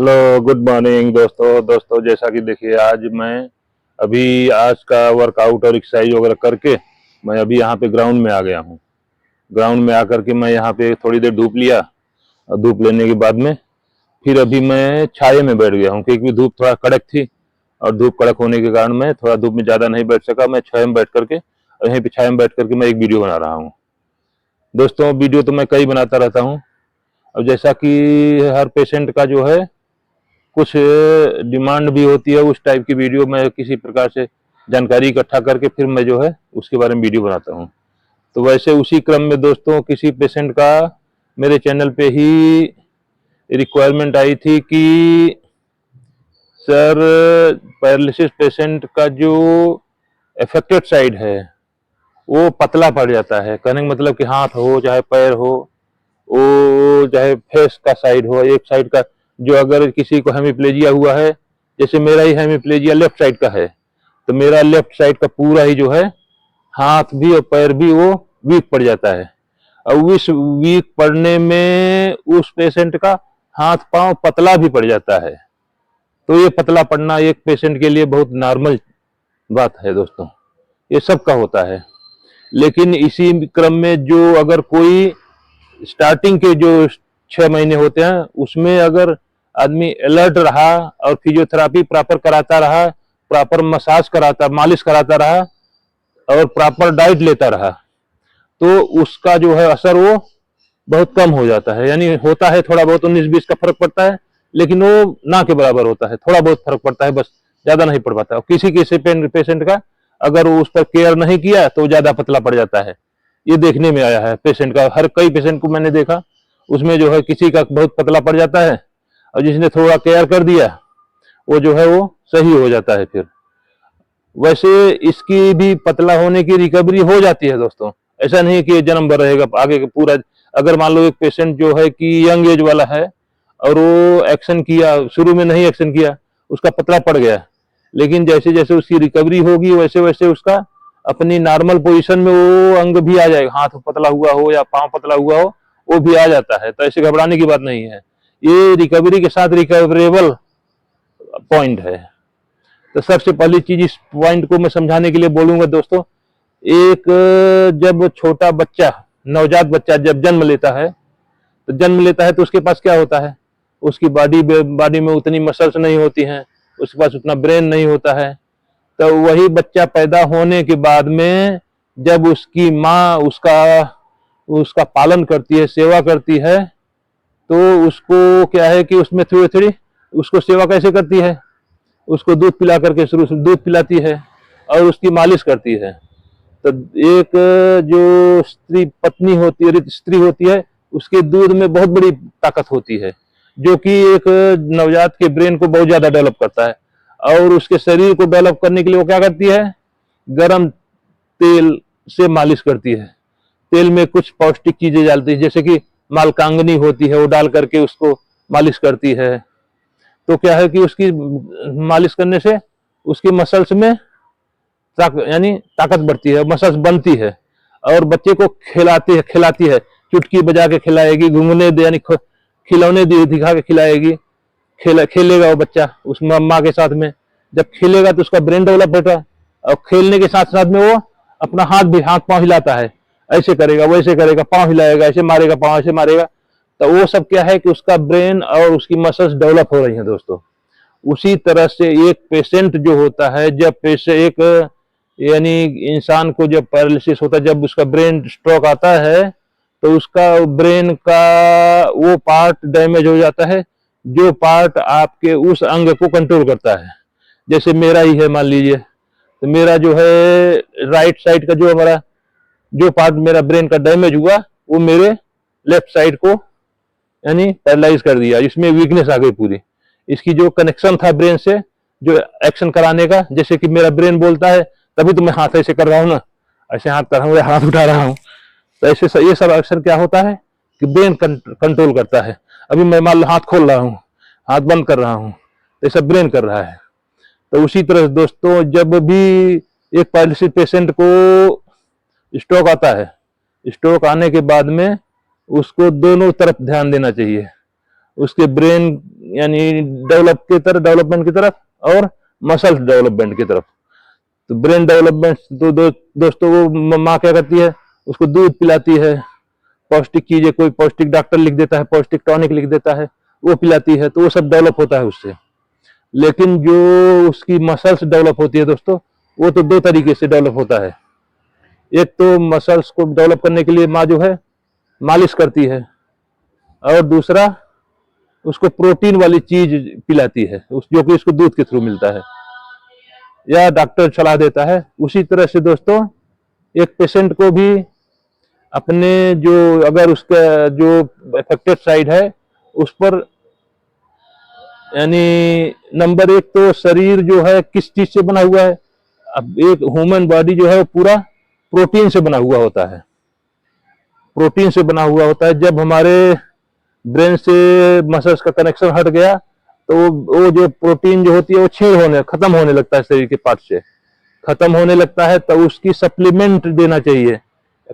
Hello, good morning दोस्तों जैसा कि देखिए आज का वर्कआउट और एक्सरसाइज वगैरह करके मैं अभी यहाँ पे ग्राउंड में आ गया हूँ। ग्राउंड में आकर के मैं यहाँ पे थोड़ी देर धूप लिया और धूप लेने के बाद में फिर अभी मैं छाये में बैठ गया हूँ, क्योंकि धूप थोड़ा कड़क थी और धूप कड़क होने के कारण मैं थोड़ा धूप में ज़्यादा नहीं बैठ सका। मैं छाये में बैठ करके और यहीं पे छाये में बैठ करके मैं एक वीडियो बना रहा हूँ। दोस्तों, वीडियो तो मैं कई बनाता रहता हूँ। अब जैसा कि हर पेशेंट का जो है कुछ डिमांड भी होती है, उस टाइप की वीडियो मैं किसी प्रकार से जानकारी इकट्ठा करके फिर मैं जो है उसके बारे में वीडियो बनाता हूँ। तो वैसे उसी क्रम में दोस्तों किसी पेशेंट का मेरे चैनल पे ही रिक्वायरमेंट आई थी कि सर, पैरालिसिस पेशेंट का जो अफेक्टेड साइड है वो पतला पड़ जाता है। कहने का मतलब कि हाथ हो चाहे पैर हो, वो चाहे फेस का साइड हो, एक साइड का जो अगर किसी को हेमिप्लेजिया हुआ है, जैसे मेरा ही हेमिप्लेजिया लेफ्ट साइड का है, तो मेरा लेफ्ट साइड का पूरा ही जो है हाथ भी और पैर भी वो वीक पड़ जाता है। और इस वीक पड़ने में उस पेशेंट का हाथ पांव पतला भी पड़ जाता है। तो ये पतला पड़ना एक पेशेंट के लिए बहुत नॉर्मल बात है दोस्तों, ये सबका होता है। लेकिन इसी क्रम में जो अगर कोई स्टार्टिंग के जो 6 महीने होते हैं उसमें अगर आदमी अलर्ट रहा और फिजियोथेरापी प्रॉपर कराता रहा, प्रॉपर मसाज कराता, मालिश कराता रहा और प्रॉपर डाइट लेता रहा, तो उसका जो है असर वो बहुत कम हो जाता है। यानी होता है थोड़ा बहुत 19-20 का फर्क पड़ता है, लेकिन वो ना के बराबर होता है, थोड़ा बहुत फर्क पड़ता है, बस ज्यादा नहीं पड़ पाता। किसी किसी पेशेंट का अगर उस पर केयर नहीं किया तो ज्यादा पतला पड़ जाता है। ये देखने में आया है पेशेंट का, हर कई पेशेंट को मैंने देखा, उसमें जो है किसी का बहुत पतला पड़ जाता है और जिसने थोड़ा केयर कर दिया वो जो है वो सही हो जाता है। फिर वैसे इसकी भी पतला होने की रिकवरी हो जाती है दोस्तों, ऐसा नहीं कि जन्म भर रहेगा आगे का पूरा। अगर मान लो एक पेशेंट जो है कि यंग एज वाला है और वो एक्शन किया, शुरू में नहीं एक्शन किया, उसका पतला पड़ गया, लेकिन जैसे जैसे उसकी रिकवरी होगी वैसे वैसे उसका अपनी नॉर्मल पोजीशन में वो अंग भी आ जाएगा, हाथ पतला हुआ हो या पांव पतला हुआ हो वो भी आ जाता है। तो ऐसे घबराने की बात नहीं है, ये रिकवरी के साथ रिकवरेबल पॉइंट है। तो सबसे पहली चीज इस पॉइंट को मैं समझाने के लिए बोलूंगा दोस्तों, एक जब छोटा बच्चा, नवजात बच्चा जब जन्म लेता है तो उसके पास क्या होता है, उसकी बॉडी में उतनी मसल्स नहीं होती हैं, उसके पास उतना ब्रेन नहीं होता है। तो वही बच्चा पैदा होने के बाद में जब उसकी माँ उसका उसका पालन करती है, सेवा करती है, तो उसको क्या है कि उसमें थोड़ी थोड़ी उसको सेवा कैसे करती है, उसको दूध पिला करके शुरू से दूध पिलाती है और उसकी मालिश करती है। तो एक जो स्त्री होती है, उसके दूध में बहुत बड़ी ताकत होती है, जो कि एक नवजात के ब्रेन को बहुत ज्यादा डेवलप करता है। और उसके शरीर को डेवलप करने के लिए वो क्या करती है, गर्म तेल से मालिश करती है। तेल में कुछ पौष्टिक चीजें डालती है, जैसे कि मालकांगनी होती है, वो डाल करके उसको मालिश करती है। तो क्या है कि उसकी मालिश करने से उसकी मसल्स में यानी ताकत बढ़ती है, मसल्स बनती है। और बच्चे को खिलाती है, चुटकी बजा के खिलाएगी, घूंघने यानी खिलौने दिखा के खिलाएगी। खेलेगा वो बच्चा उस मम्मा के साथ में, जब खेलेगा तो उसका ब्रेन डेवलप होगा और खेलने के साथ साथ में वो अपना हाथ पांव हिलाता है, ऐसे करेगा वैसे करेगा, पांव हिलाएगा, ऐसे मारेगा, पांव ऐसे मारेगा। तो वो सब क्या है कि उसका ब्रेन और उसकी मसल्स डेवलप हो रही हैं दोस्तों। उसी तरह से एक पेशेंट जो होता है, जब एक यानी इंसान को जब पैरालिसिस होता है, जब उसका ब्रेन स्ट्रोक आता है, तो उसका ब्रेन का वो पार्ट डैमेज हो जाता है जो पार्ट आपके उस अंग को कंट्रोल करता है। जैसे मेरा ही है, मान लीजिए, तो मेरा जो है राइट साइड का जो हमारा जो पार्ट मेरा ब्रेन का डैमेज हुआ वो मेरे लेफ्ट साइड को यानी पैरालाइज कर दिया, इसमें वीकनेस आ गई पूरी। इसकी जो कनेक्शन था ब्रेन से, जो एक्शन कराने का, जैसे कि मेरा ब्रेन बोलता है तभी तो मैं हाथ ऐसे कर रहा हूँ ना, ऐसे हाथ कर रहा हूँ, हाथ उठा रहा हूँ। तो ऐसे ये सब एक्शन क्या होता है कि ब्रेन कंट्रोल करता है। अभी मैं मान लो हाथ खोल रहा हूँ, हाथ बंद कर रहा हूँ, तो सब ब्रेन कर रहा है। तो उसी तरह दोस्तों, जब भी एक पैरालिसिस पेशेंट को स्ट्रोक आता है, स्ट्रोक आने के बाद में उसको दोनों तरफ ध्यान देना चाहिए। उसके ब्रेन यानी डेवलपमेंट की तरफ और मसल डेवलपमेंट की तरफ। तो ब्रेन डेवलपमेंट तो दोस्तों वो माँ क्या करती है, उसको दूध पिलाती है, पौष्टिक चीजें, कोई पौष्टिक डॉक्टर लिख देता है, पौष्टिक टॉनिक लिख देता है, वो पिलाती है, तो वो सब डेवलप होता है उससे। लेकिन जो उसकी मसल्स डेवलप होती है दोस्तों, वो तो दो तरीके से डेवलप होता है। एक तो मसल्स को डेवलप करने के लिए माँ जो है मालिश करती है, और दूसरा उसको प्रोटीन वाली चीज पिलाती है, जो कि उसको दूध के थ्रू मिलता है या डॉक्टर सलाह देता है। उसी तरह से दोस्तों एक पेशेंट को भी अपने जो, अगर उसका जो अफेक्टेड साइड है उस पर, यानी नंबर एक तो शरीर जो है किस चीज से बना हुआ है। अब एक ह्यूमन बॉडी जो है वो पूरा प्रोटीन से बना हुआ होता है, प्रोटीन से बना हुआ होता है। जब हमारे ब्रेन से मसल्स का कनेक्शन हट गया तो वो जो प्रोटीन जो होती है वो छीण होने, खत्म होने लगता है, शरीर के पार्ट से खत्म होने लगता है। तो उसकी सप्लीमेंट देना चाहिए,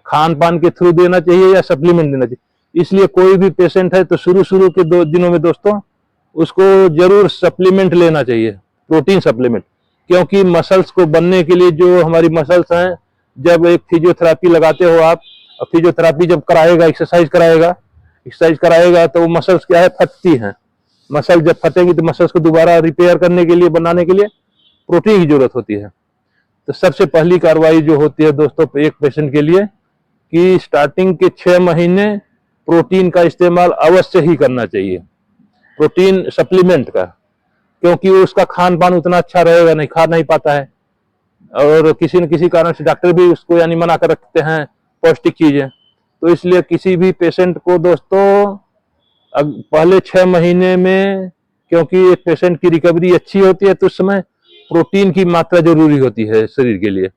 खान पान के थ्रू देना चाहिए या सप्लीमेंट देना चाहिए। इसलिए कोई भी पेशेंट है तो शुरू के 2 दिनों में दोस्तों उसको जरूर सप्लीमेंट लेना चाहिए, प्रोटीन सप्लीमेंट। क्योंकि मसल्स को बनने के लिए, जो हमारी मसल्स हैं, जब एक फिजियोथेरापी लगाते हो आप, और फिजियोथेरापी जब कराएगा, एक्सरसाइज कराएगा तो वो मसल्स क्या है, फटती हैं। मसल जब फटेगी तो मसल्स को दोबारा रिपेयर करने के लिए, बनाने के लिए प्रोटीन की जरूरत होती है। तो सबसे पहली कार्रवाई जो होती है दोस्तों एक पेशेंट के लिए, कि स्टार्टिंग के 6 महीने प्रोटीन का इस्तेमाल अवश्य ही करना चाहिए, प्रोटीन सप्लीमेंट का। क्योंकि उसका खान पान उतना अच्छा रहेगा नहीं, खा नहीं पाता है, और किसी न किसी कारण से डॉक्टर भी उसको यानी मना कर रखते हैं पौष्टिक चीजें। तो इसलिए किसी भी पेशेंट को दोस्तों पहले 6 महीने में, क्योंकि एक पेशेंट की रिकवरी अच्छी होती है तो उस समय प्रोटीन की मात्रा जरूरी होती है शरीर के लिए।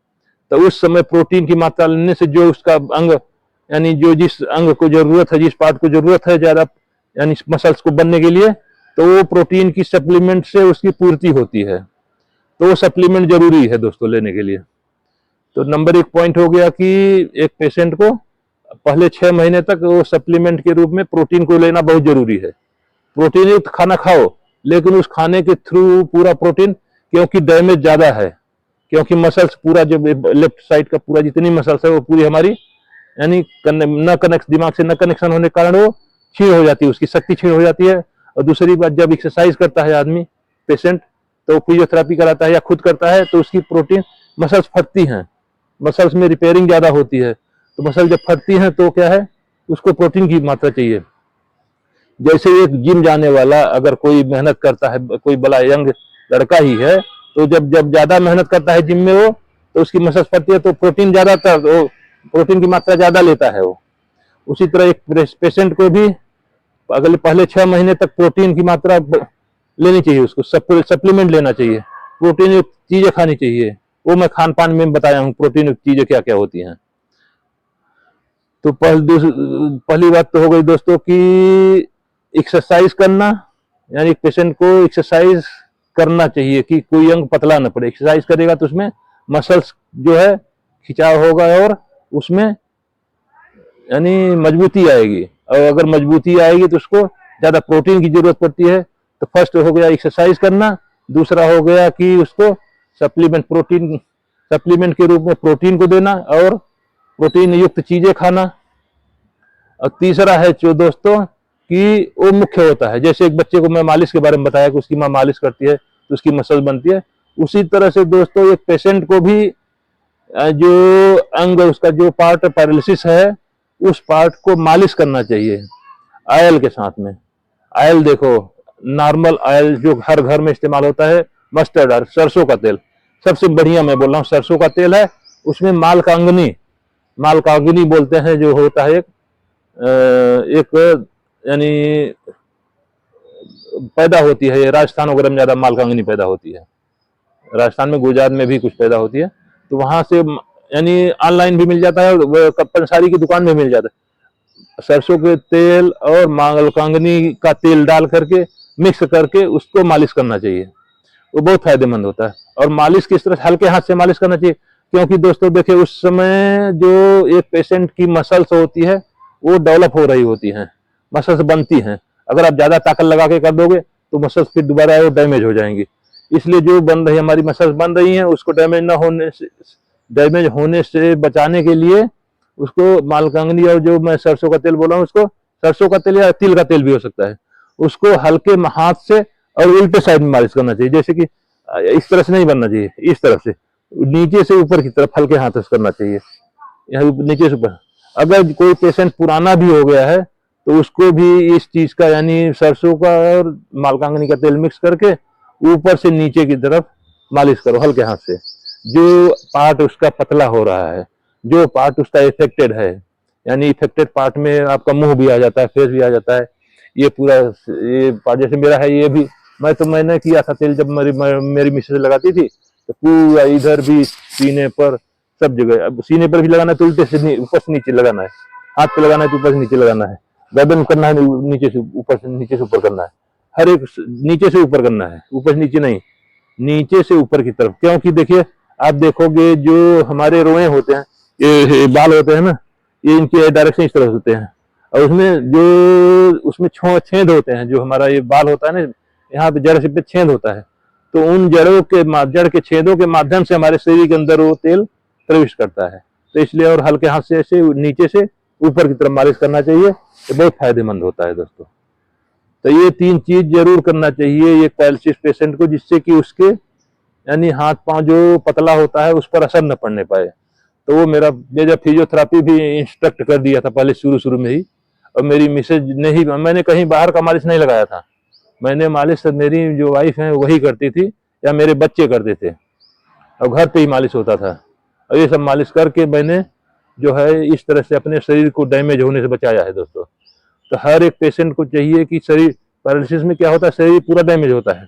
तो उस समय प्रोटीन की मात्रा लेने से जो उसका अंग, यानी जो जिस अंग को जरूरत है, जिस पार्ट को जरूरत है ज्यादा, यानी मसल्स को बनने के लिए, तो वो प्रोटीन की सप्लीमेंट से उसकी पूर्ति होती है। तो वो सप्लीमेंट जरूरी है दोस्तों लेने के लिए। तो नंबर 1 पॉइंट हो गया कि एक पेशेंट को पहले 6 महीने तक वो सप्लीमेंट के रूप में प्रोटीन को लेना बहुत जरूरी है। प्रोटीन युक्त खाना खाओ, लेकिन उस खाने के थ्रू पूरा प्रोटीन, क्योंकि डैमेज ज्यादा है, क्योंकि मसल्स पूरा, जो लेफ्ट साइड का पूरा जितनी मसल्स है वो पूरी हमारी, यानी दिमाग से न कनेक्शन होने के कारण वो क्षीण हो जाती है, उसकी शक्ति क्षीण हो जाती है। और दूसरी बात, जब एक्सरसाइज करता है आदमी, पेशेंट, तो फिजियोथेरापी कराता है या खुद करता है, तो उसकी प्रोटीन, मसल्स फटती हैं, मसल्स में रिपेयरिंग ज्यादा होती है। तो मसल जब फटती हैं तो क्या है, उसको प्रोटीन की मात्रा चाहिए। जैसे एक जिम जाने वाला अगर कोई मेहनत करता है, कोई बड़ा यंग लड़का ही है, तो जब ज्यादा मेहनत करता है जिम में वो, तो उसकी मसल्स फटती है, तो प्रोटीन ज्यादातर, वो प्रोटीन की मात्रा ज्यादा लेता है वो। उसी तरह एक पेशेंट को भी अगले पहले 6 महीने तक प्रोटीन की मात्रा लेनी चाहिए, उसको सप्लीमेंट लेना चाहिए, प्रोटीन युक्त चीजें खानी चाहिए। वो मैं खान पान में बताया हूँ प्रोटीन युक्त चीजें क्या क्या होती हैं। तो पहली बात तो हो गई दोस्तों कि एक्सरसाइज करना, यानी पेशेंट को एक्सरसाइज करना चाहिए कि कोई अंग पतला न पड़े। एक्सरसाइज करेगा तो उसमें मसल्स जो है खिंचाव होगा और उसमें यानी मजबूती आएगी, और अगर मजबूती आएगी तो उसको ज्यादा प्रोटीन की जरूरत पड़ती है। तो फर्स्ट हो गया एक्सरसाइज करना, दूसरा हो गया कि उसको सप्लीमेंट के रूप में प्रोटीन को देना और प्रोटीन युक्त चीजें खाना। और तीसरा है जो दोस्तों कि वो मुख्य होता है, जैसे एक बच्चे को मैं मालिश के बारे में बताया कि उसकी माँ मालिश करती है तो उसकी मसल बनती है, उसी तरह से दोस्तों एक पेशेंट को भी जो अंग, उसका जो पार्ट पैरालिसिस है, उस पार्ट को मालिश करना चाहिए ऑयल के साथ में। ऑयल देखो, नॉर्मल ऑयल जो हर घर में इस्तेमाल होता है, मस्टर्ड ऑयल, सरसों का तेल सबसे बढ़िया, मैं बोल रहा हूँ सरसों का तेल है। उसमें मालकांगनी बोलते हैं जो होता है, एक यानी पैदा होती है, राजस्थान वगैरह में ज्यादा मालकांगनी पैदा होती है, राजस्थान में, गुजरात में भी कुछ पैदा होती है। तो वहां से यानी ऑनलाइन भी मिल जाता है, पंसारी की दुकान में मिल जाता है। सरसों के तेल और मालकांगनी का तेल डाल करके मिक्स करके उसको मालिश करना चाहिए, वो बहुत फायदेमंद होता है। और मालिश किस तरह, हल्के हाथ से मालिश करना चाहिए, क्योंकि दोस्तों देखिए उस समय जो एक पेशेंट की मसल्स होती है वो डेवलप हो रही होती हैं, मसल्स बनती हैं। अगर आप ज्यादा ताकत लगा के कर दोगे तो मसल्स फिर दोबारा वो डैमेज हो जाएंगी। इसलिए जो बन रही हमारी मसल्स बन रही हैं उसको डैमेज होने से बचाने के लिए उसको मालकांगनी और जो मैं सरसों का तेल बोला हूँ उसको, सरसों का तेल या तिल का तेल भी हो सकता है, उसको हल्के हाथ से और उल्टे साइड में मालिश करना चाहिए। जैसे कि इस तरह से नहीं बनना चाहिए, इस तरफ से नीचे से ऊपर की तरफ हल्के हाथों से करना चाहिए, यहाँ नीचे से ऊपर। अगर कोई पेशेंट पुराना भी हो गया है तो उसको भी इस चीज का यानी सरसों का और मालकांगनी का तेल मिक्स करके ऊपर से नीचे की तरफ मालिश करो हल्के हाथ से। जो पार्ट उसका पतला हो रहा है, जो पार्ट उसका इफेक्टेड है, यानी इफेक्टेड पार्ट में आपका मुंह भी आ जाता है, फेस भी आ जाता है, ये पूरा ये पार्ट जैसे मेरा है ये भी, मैंने किया था तेल जब मेरी मिसेज लगाती थी तो पूरा इधर भी सीने पर सब जगह। अब सीने पर भी लगाना है तो उल्टे से ऊपर से नीचे लगाना है, हाथ पे लगाना है तो ऊपर से नीचे लगाना है, गर्दन करना है नीचे से ऊपर से नीचे से ऊपर करना है, हर एक नीचे से ऊपर करना है, ऊपर से नीचे नहीं, नीचे से ऊपर की तरफ। क्योंकि देखिए आप देखोगे जो हमारे रोए होते हैं, ये बाल होते हैं ना, ये इनके डायरेक्शन इस तरह होते हैं और उसमें जो उसमें छेद होते हैं, जो हमारा ये बाल होता है ना यहाँ पे जड़ से पे छेद होता है, तो उन जड़ के छेदों के माध्यम से हमारे शरीर के अंदर वो तेल प्रवेश करता है। तो इसलिए और हल्के हाथ से ऐसे नीचे से ऊपर की तरफ मालिश करना चाहिए, ये बहुत फायदेमंद होता है दोस्तों। तो ये 3 चीज जरूर करना चाहिए एक पैरालिसिस पेशेंट को, जिससे कि उसके यानी हाथ पांव जो पतला होता है उस पर असर न पड़ने पाए। तो वो मैं जब फिजियोथेरापी भी इंस्ट्रक्ट कर दिया था पहले शुरू शुरू में ही, और मेरी मिसेज ने ही, मैंने कहीं बाहर का मालिश नहीं लगाया था, मैंने मालिश मेरी जो वाइफ है वही करती थी या मेरे बच्चे करते थे, और घर पे ही मालिश होता था। और ये सब मालिश करके मैंने जो है इस तरह से अपने शरीर को डैमेज होने से बचाया है दोस्तों। तो हर एक पेशेंट को चाहिए कि शरीर, पैरालिसिस में क्या होता है, शरीर पूरा डैमेज होता है,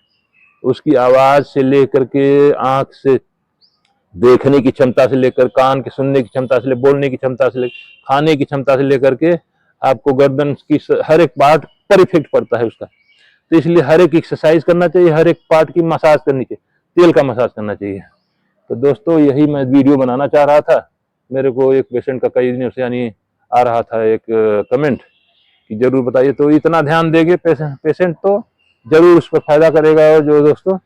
उसकी आवाज से लेकर के, आंख से देखने की क्षमता से लेकर, कान की सुनने की क्षमता से लेकर, बोलने की क्षमता से लेकर, खाने की क्षमता से लेकर के आपको गर्दन की हर एक पार्ट पर इफेक्ट पड़ता है उसका। तो इसलिए हर एक एक्सरसाइज करना चाहिए, हर एक पार्ट की मसाज करनी चाहिए, तेल का मसाज करना चाहिए। तो दोस्तों यही मैं वीडियो बनाना चाह रहा था। मेरे को एक पेशेंट का कई दिनों से यानी आ रहा था एक कमेंट कि जरूर बताइए, तो इतना ध्यान देंगे पेशेंट तो जरूर उस पर फायदा करेगा और जो दोस्तों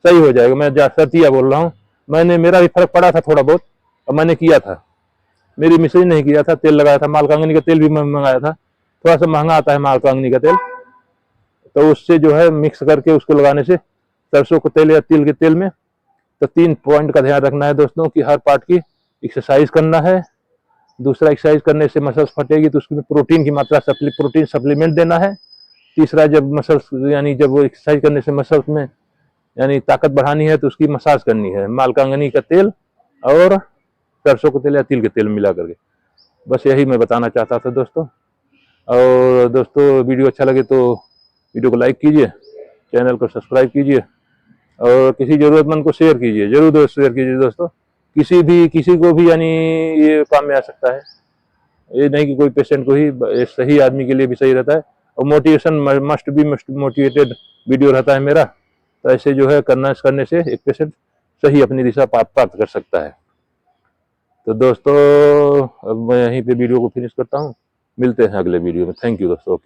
सही हो जाएगा। मैं सतिया बोल रहा हूँ, मेरा भी फर्क पड़ा था थोड़ा बहुत और मैंने किया था, मेरी मिसेज नहीं किया था, तेल लगाया था, मालकांगनी का तेल भी मंगाया था, थोड़ा सा महंगा आता है मालकांगनी का तेल, तो उससे जो है मिक्स करके उसको लगाने से सरसों के तेल या तिल के तेल में। तो 3 पॉइंट का ध्यान रखना है दोस्तों कि हर पार्ट की एक्सरसाइज करना है, दूसरा एक्सरसाइज करने से मसल्स फटेगी तो उसमें प्रोटीन की मात्रा प्रोटीन सप्लीमेंट देना है, तीसरा जब मसल्स यानी जब वो एक्सरसाइज करने से मसल्स में यानी ताकत बढ़ानी है तो उसकी मसाज करनी है, मालकांगनी का तेल और सरसों का तेल या तिल के तेल मिला करके। बस यही मैं बताना चाहता था दोस्तों। और दोस्तों वीडियो अच्छा लगे तो वीडियो को लाइक कीजिए, चैनल को सब्सक्राइब कीजिए और किसी जरूरतमंद को शेयर कीजिए, जरूर शेयर कीजिए दोस्तों। किसी को भी यानी ये काम में आ सकता है, ये नहीं कि कोई पेशेंट को ही, सही आदमी के लिए भी सही रहता है। और मोटिवेशन मस्ट मोटिवेटेड वीडियो रहता है मेरा, तो ऐसे जो है करने से एक पेशेंट सही अपनी दिशा प्राप्त कर सकता है। तो दोस्तों अब मैं यहीं पे वीडियो को फिनिश करता हूँ, मिलते हैं अगले वीडियो में। थैंक यू दोस्तों।